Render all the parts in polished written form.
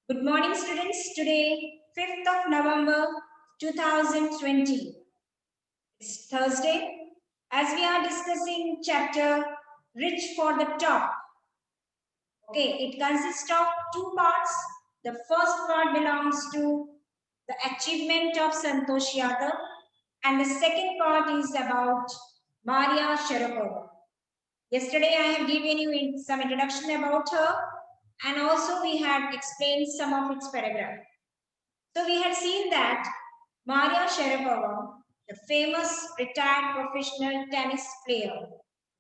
Good morning, students. Today, 5th of November 2020. It's Thursday. As we are discussing chapter Rich for the Top. Okay, it consists of two parts. The first part belongs to the achievement of Santosh Yadav, and the second part is about Maria Sharapova. Yesterday, I have given you some introduction about her, and also we had explained some of its paragraph. So we had seen that Maria Sharapova, the famous retired professional tennis player.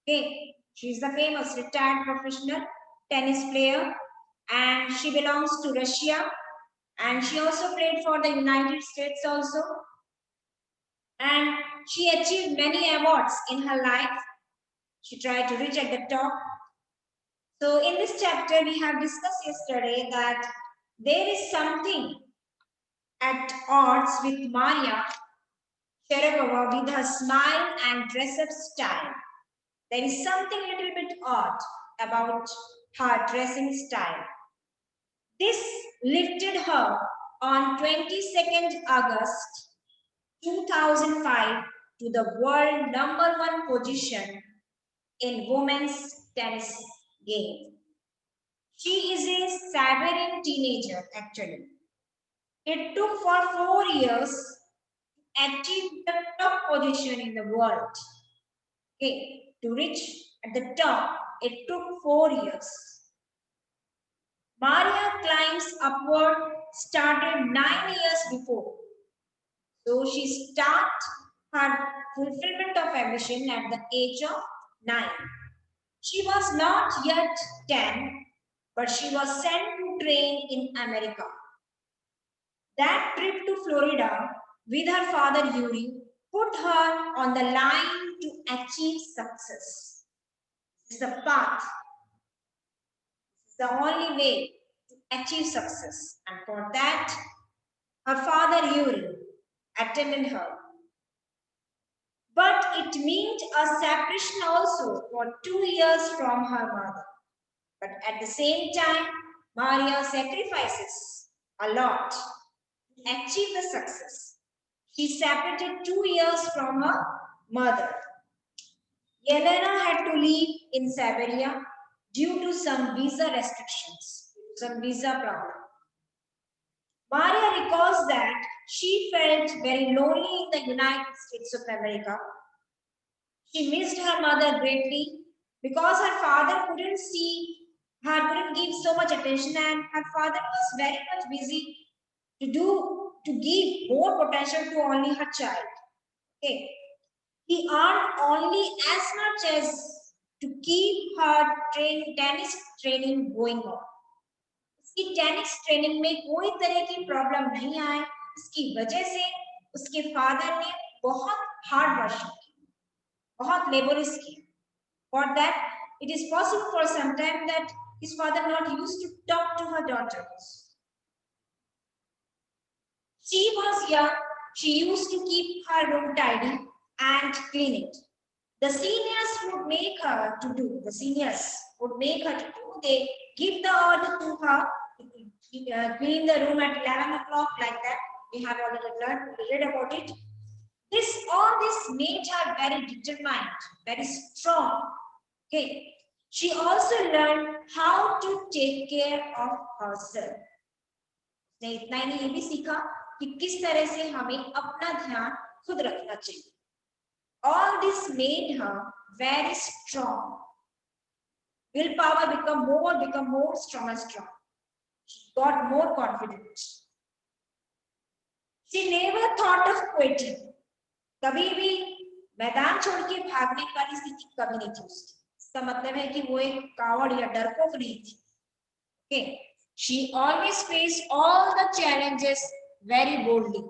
Okay, she's the famous retired professional tennis player, and she belongs to Russia, and she also played for the United States also, and she achieved many awards in her life. She tried to reach at the top. So in this chapter, we have discussed yesterday that there is something at odds with Maria Sharapova with her smile and dress-up style. There is something a little bit odd about her dressing style. This lifted her on 22nd August 2005 to the world number one position in women's tennis game. She is a Saverian teenager actually. It took for 4 years to achieve the top position in the world. Okay, to reach at the top, it took 4 years. Maria climbs upward started 9 years before. So she started her fulfillment of ambition at the age of 9. She was not yet 10, but she was sent to train in America. That trip to Florida with her father Yuri put her on the line to achieve success. This is the path, this is the only way to achieve success. And for that, her father Yuri attended her. But it meant a separation also for 2 years from her mother. But at the same time, Maria sacrifices a lot to achieve the success. She separated 2 years from her mother. Yelena had to live in Siberia due to some visa restrictions, some visa problem. Maria recalls that she felt very lonely in the United States of America. She missed her mother greatly because her father couldn't see her, couldn't give so much attention, and her father was very much busy to give more potential to only her child. Okay. He earned only as much as to keep her tennis training going on. उसकी tennis training में कोई तरह की problem नहीं आए, इसकी वजह से उसके फादर ने बहुत हार्ड वर्क की, बहुत लेबोरियस की. For that, it is possible for some time that his father not used to talk to her daughters. She was young. She used to keep her room tidy and clean it. The seniors would make her to do. The seniors would make her to do. They give the order to her to clean the room at 11 o'clock, like that. We have already learned, read about it. All this made her very determined, very strong. Okay. She also learned how to take care of herself. उसने इतना ही नहीं, ये भी सीखा कि किस तरह से हमें अपना ध्यान खुद रखना चाहिए. All this made her very strong. Willpower become more strong and strong. She got more confident. She never thought of quitting. कभी भी मैदान छोड़ के भागने वाली स्थिति कभी नहीं थी उसकी. इसका मतलब है कि वो एक कावड़ या डरपोक नहीं थी. Okay. She always faced all the challenges very boldly,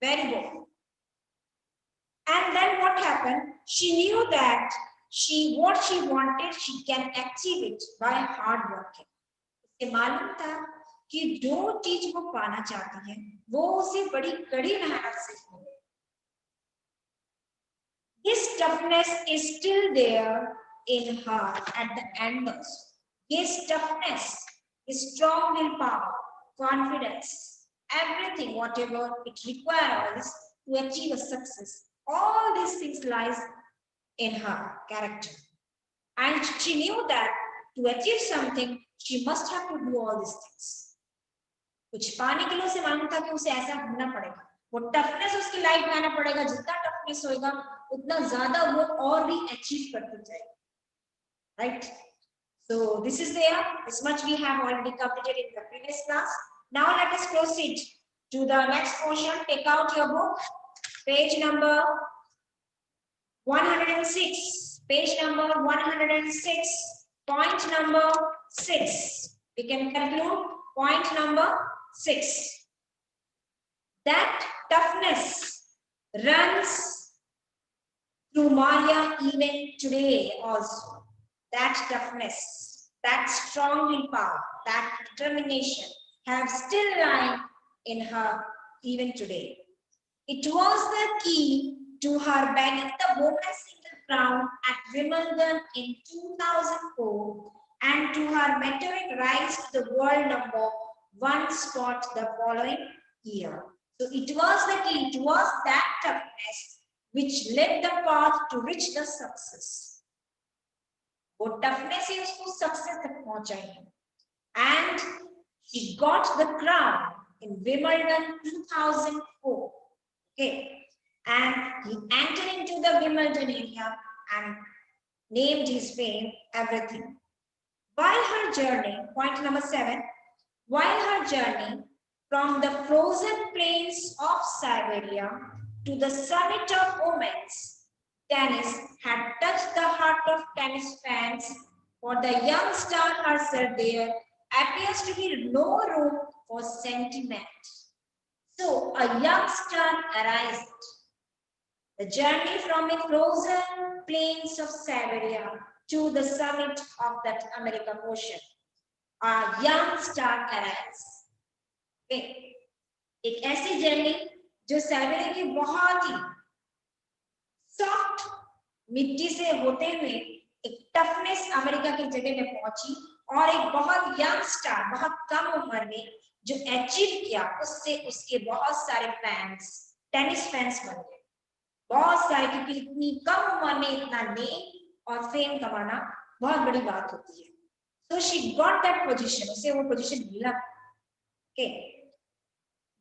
very bold. And then what happened? She knew that what she wanted, she can achieve it by hard working. उसे मालूम था कि जो चीज वो पाना चाहती है, वो उसे बड़ी कड़ी मेहनत से होगी. This toughness is still there in her at the end also. This toughness is strong willpower confidence, everything, whatever it requires to achieve a success. All these things lies in her character. And she knew that to achieve something, she must have to do all these things. कुछ पाने के लिए उसे मालूम था कि उसे ऐसा होना पड़ेगा, वो टफनेस उसकी लाइफ में आना पड़ेगा, जितना टफनेस होगा उतना ज्यादा वो और भी अचीव करती जाएगी, right? So this is there, this much we have already completed in the previous class. Now let us proceed to the next portion. Take out your book, page number 106, page number 106, point number 6. We can conclude point number 6. That toughness runs through Maria even today also. That toughness, that strong willpower, that determination have still lying in her even today. It was the key to her bagging the women's single crown at Wimbledon in 2004 and to her meteoric rise to the world #1 spot the following year. So it was the key, it was that toughness which led the path to reach the success. वो toughness ही उसको success तक पहुंचाई, and she got the crown in Wimbledon 2004. Okay, and he entered into the Wimbledon area and named his fame everything. While her journey, point number 7, while her journey from the frozen plains of Siberia to the summit of women's tennis had touched the heart of tennis fans, for the young star herself there appears to be no room for sentiment. So a young star arisen. The journey from the frozen plains of Siberia to the summit of that American Ocean. A young star arisen. Okay. एक ऐसी journey जो Siberia की बहुत ही soft मिट्टी से होते हुए एक टफनेस अमेरिका की जगह में पहुंची और एक बहुत यंग स्टार, बहुत कम उम्र में जो अचीव किया, उससे उसके बहुत सारे फैंस, टेनिस फैंस बन गए, बहुत सारे, क्योंकि इतनी कम उम्र में इतना नेम और फेम कमाना बहुत बड़ी बात होती है. So she got that position, उसे वो पोजीशन मिला. Okay.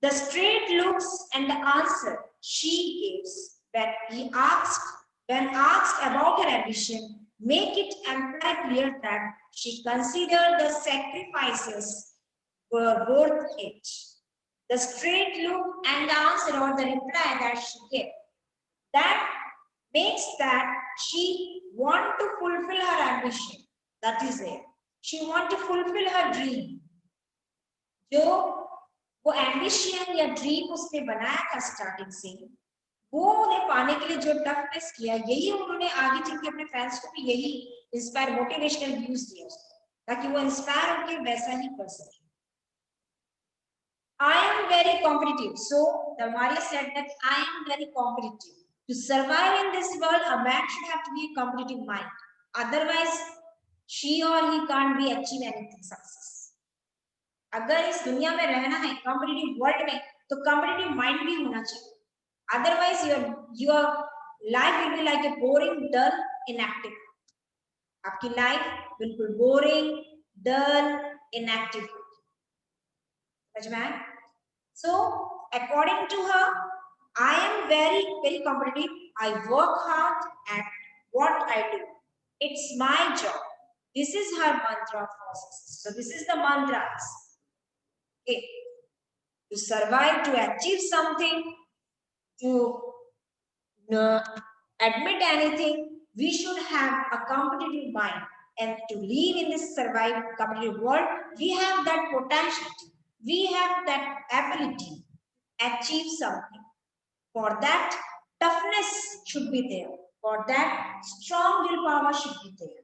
The straight looks and the answer she gives when asked about her ambition make it amply clear that she considered the sacrifices were worth it. The straight look and the answer or the reply that she gave, that makes that she want to fulfill her ambition. That is it. She want to fulfill her dream. जो वो ambition या dream उसने बनाया था starting से, वो उन्हें पाने के लिए जो टफनेस किया, यही उन्होंने आगे चल के अपने फैंस को भी यही इंस्पायर मोटिवेशनल व्यूज दिए ताकि वो इंस्पायर होकर वैसा ही कर सके. I am very competitive. So the Maria said that I am very competitive. To survive in this world, a man should have to be a competitive mind. Otherwise, she or he can't be achieve anything success. अगर इस दुनिया में रहना है competitive world में, तो competitive mind भी होना चाहिए. Otherwise your life will be like a boring, dull, inactive. आपकी लाइफ बिल्कुल बोरिंग, डल, इनएक्टिव. समझ में आया? So according to her, I am very competitive. I work hard at what I do. It's my job. This is her mantra for success. So this is the mantras. Okay. To survive, to achieve something, to admit anything, we should have a competitive mind. And to live in this survive competitive world, we have that potentiality. We have that ability to achieve something. For that, toughness should be there. For that, strong willpower should be there.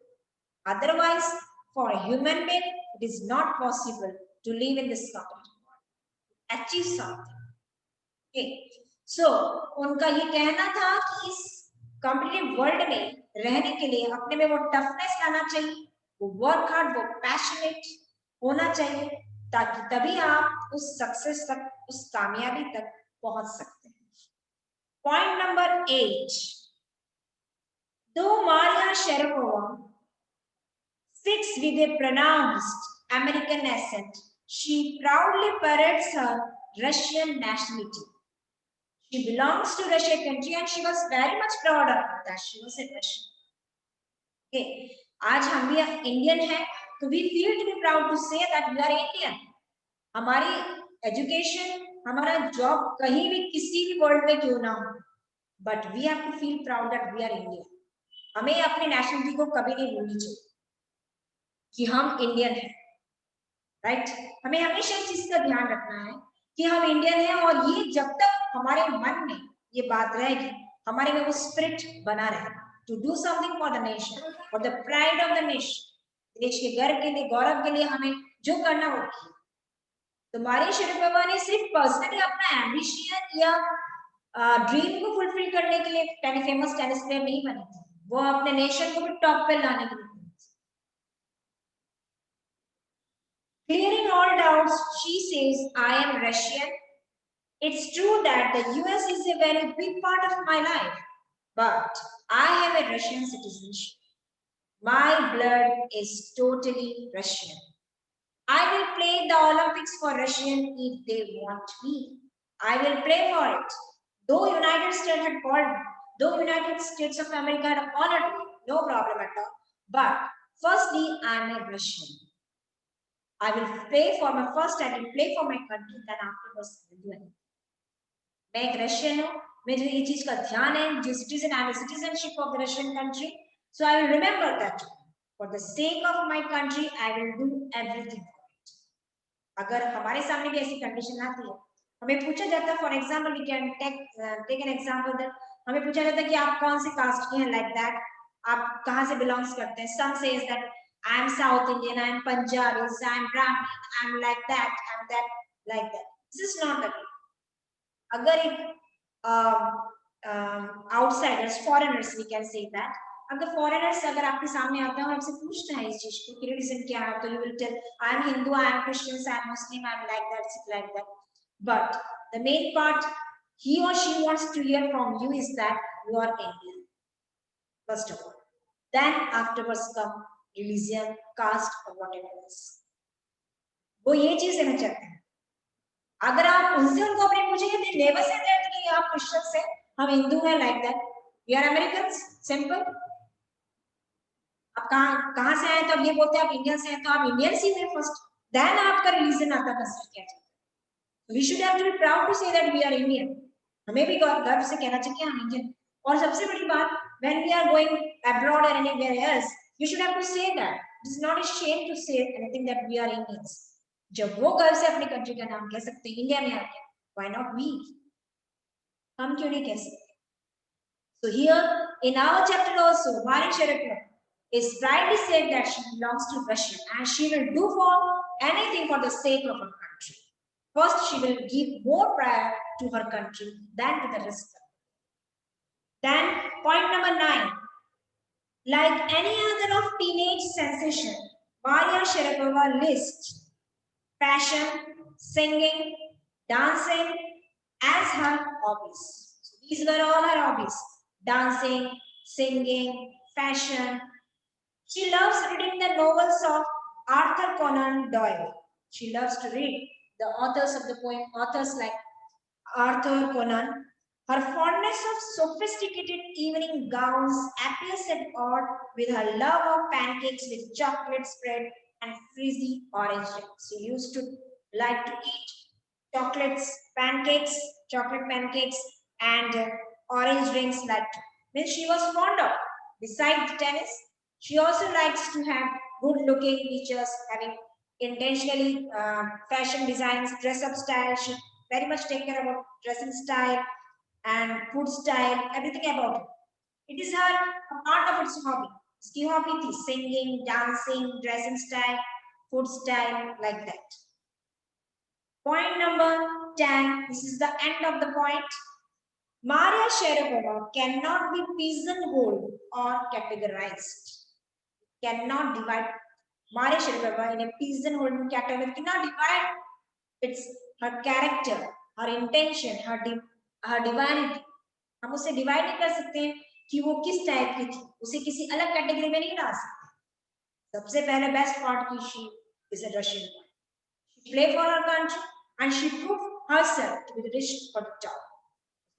Otherwise, for a human being, it is not possible to live in this competitive world, achieve something. Okay. So, उनका ये कहना था कि इस competitive world में रहने के लिए अपने में वो toughness लाना चाहिए, वो work hard, वो passionate होना चाहिए. ताकि तभी आप उस सक्सेस तक, उस कामयाबी तक पहुंच सकते हैं। Point number 8, though Maria Sharapova speaks with a pronounced American accent, she proudly parades her Russian nationality. She belongs to Russian country and she was very much proud of that she was a Russian. Okay, आज हम भी Indian हैं, तो we feel to be proud to say that we are Indian. हमारी education, हमारा job कहीं भी किसी भी वर्ल्ड में क्यों ना हो, but we have to feel proud that we are Indian. हमें अपनी नेशनलिटी को कभी नहीं भूलनी चाहिए कि हम इंडियन हैं, राइट? हमें हमेशा इस चीज का ध्यान रखना है कि हम इंडियन हैं, और ये जब तक हमारे मन में ये बात रहेगी, हमारे में वो स्पिरिट बना रहेगा to do something for the nation, for the pride of the nation. देश के गर्व के लिए, गौरव के लिए हमें जो करना हो किया. तो मारिया शरापोवा ने सिर्फ पर्सनली अपना एम्बिशन या ड्रीम को फुलफिल करने के लिए फेमस टेनिस प्लेयर नहीं बनी थी, वो अपने नेशन को भी टॉप पे लाने के लिए. Clearing all doubts, she says, I am Russian. It's true that the US is a very big part of my life, but I have a Russian citizenship. My blood is totally Russian. I will play the Olympics for Russian if they want me. I will play for it. Though United States had called me, though United States of America had honored me, no problem at all. But firstly, I am a Russian. I will play for my first. I will play for my country. Then afterwards, I will do anything. मैं एक Russian हूँ, मुझे ये चीज का ध्यान है, जो citizen, I am citizenship of the Russian country, so I will remember that for the sake of my country I will do everything. अगर हमारे सामने भी ऐसी कंडीशन आती है, हमें पूछा जाता है, for example we can take an example that हमें पूछा जाता है कि आप कौन से कास्ट के हैं, लाइक दैट, आप कहां से बिलोंग्स करते हैं. Some says that I am south Indian, I am Punjabi, I am Brahmin, I am like that, I am that, like that. This is not the way. अगर एक outsiders, foreigners we can say that, अगर foreigners अगर आपके सामने आता है और आपसे पूछता है इस चीज को कि रिलीजन क्या है, तो you will tell I am Hindu, I am Christian, I am Muslim, I am like that, like that. But the main part he or she wants to hear from you is that you are Indian first of all. Then afterwards come religion, caste or whatever else. वो ये चीज देना चाहते हैं. अगर आप उनसे उनको अपने पूछेंगे, they never say that कि आप क्रिश्चियन से, हम हिंदू हैं, like that, we are Americans, simple. आप कहाँ से आए, तो अब ये बोलते हैं आप इंडियन से हैं, तो आप इंडियन ही हैं फर्स्ट, देन आपका रिलीजन आता है कंसिडर किया जाता है. We should have to be proud to say that we are Indian. हमें भी गर्व से कहना चाहिए हम इंडियन. और सबसे बड़ी बात, when we are going abroad और anywhere else, you should have to say that it is not a shame to say anything that we are Indians. जब वो गर्व से अपनी कंट्री का नाम कह सकते हैं, इंडिया में आके, व्हाई नॉट वी? हम क्यों नहीं कह सकते? So here in our chapter also, Maria Sharapova is proudly said that she belongs to Russia and she will do for anything for the sake of her country. First, she will give more prior to her country than to the rest. Then, point number 9. Like any other of teenage sensation, Maria Sharapova lists fashion, singing, dancing as her hobbies. So these were all her hobbies: dancing, singing, fashion. She loves reading the novels of Arthur Conan Doyle. She loves to read the authors of the poem, authors like Arthur Conan. Her fondness of sophisticated evening gowns appears at odds with her love of pancakes with chocolate spread and frizzy orange jam. She used to like to eat chocolate pancakes, and orange drinks like which she was fond of. Besides tennis, she also likes to have good-looking features, having intentionally fashion designs, dress-up style. She very much take care about dressing style and food style, everything about it. It is her a part of its hobby. Ski hobby is singing, dancing, dressing style, food style, like that. Point number 10. This is the end of the point. Maria Sharapova cannot be pigeonholed or categorized. Cannot divide Maria Sharapova in a pigeonhole category cannot divide its her character, her intention, her divinity. हम उसे divide नहीं कर सकते हैं कि वो किस type की थी, उसे किसी अलग कैटेगरी में नहीं डाल सकते. सबसे पहले बेस्ट पार्ट की she is a Russian. She played for her country and she proved herself to be the rich for the top.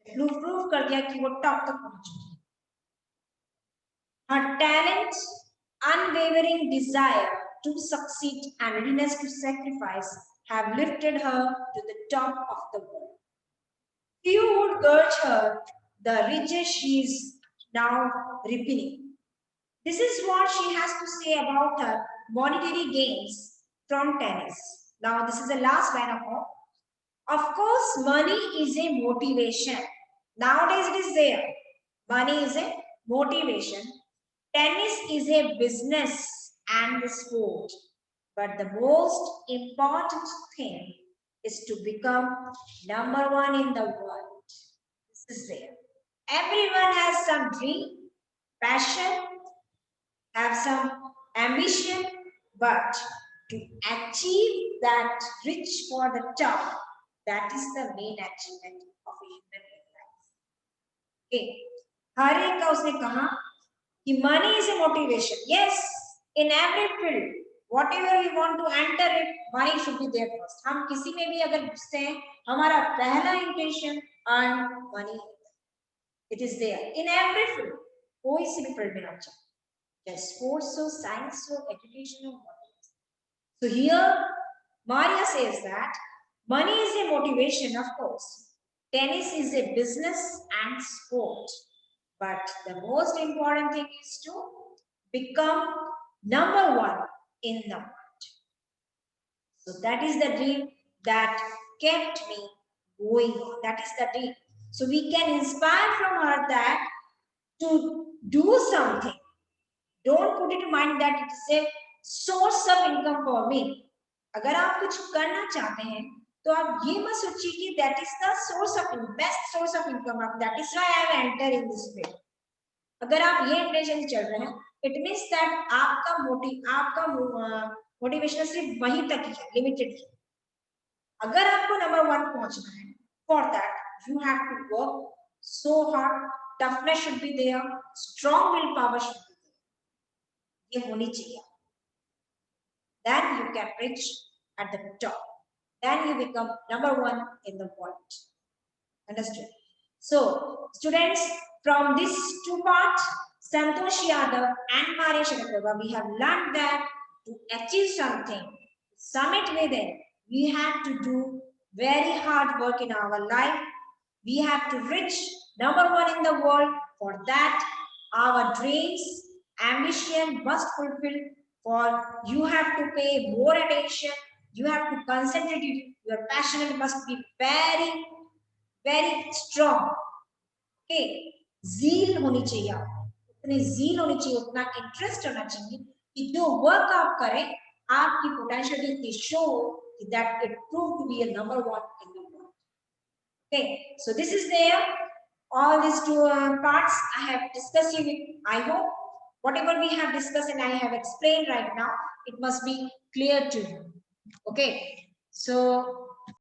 Prove कर दिया कि वो टॉप तक पहुंच चुकी है. Her talent, unwavering desire to succeed and readiness to sacrifice have lifted her to the top of the world. Few would grudge her the riches she is now reaping. This is what she has to say about her monetary gains from tennis. Now, this is the last line of her. Of course, money is a motivation. Nowadays, it is there. Money is a motivation. Tennis is a business and a sport. But the most important thing is to become number one in the world. This is there. Everyone has some dream, passion, have some ambition, but to achieve that reach for the top, that is the main achievement of a human life. Okay. हर एक का उसने कहा कि money is a motivation. Yes, in every field, whatever we want to enter it, money should be there first. हम किसी में भी अगर घुसते हैं, हमारा पहला intention earn money. It is there in every field. कोई सी भी field में ना चाहे. Yes, sports, so science, so education, or whatever. So here, Maria says that money is a motivation, of course. Tennis is a business and sport. But the most important thing is to become number one in the world. So that is the dream that kept me going on. That is the dream. So we can inspire from her that to do something. Don't put it in mind that it is a source of income for me. अगर आप कुछ करना चाहते हैं तो आप ये मत सोचिए कि that is the source of best source of income. That is why I have entered in this field. अगर आप ये इंटेंशन चल रहे हैं, it means that आपका मोटिवेशन सिर्फ वहीं तक ही है, लिमिटेड है. अगर आपको नंबर 1 पहुंचना है, for that you have to work so hard. Toughness should be there, strong willpower should be there. ये होनी चाहिए. Then you can reach at the top. Then you become number 1 in the world. Understood? So, students, from these two parts, Santosh Yadav and Maria Sharapova, we have learned that to achieve something, summit within, we have to do very hard work in our life. We have to reach number 1 in the world. For that, our dreams, ambition must fulfill. For you have to pay more attention. You have to concentrate. Your passion must be very, very strong. Okay, zeal होनी चाहिए आपको, उतनी zeal होनी चाहिए, उतना interest होना चाहिए कि जो work आप करें, आपकी potentiality show that it proved to be a number 1 in the world. Okay, so this is there. All these two parts I have discussed with. I hope whatever we have discussed and I have explained right now, it must be clear to you. Okay, so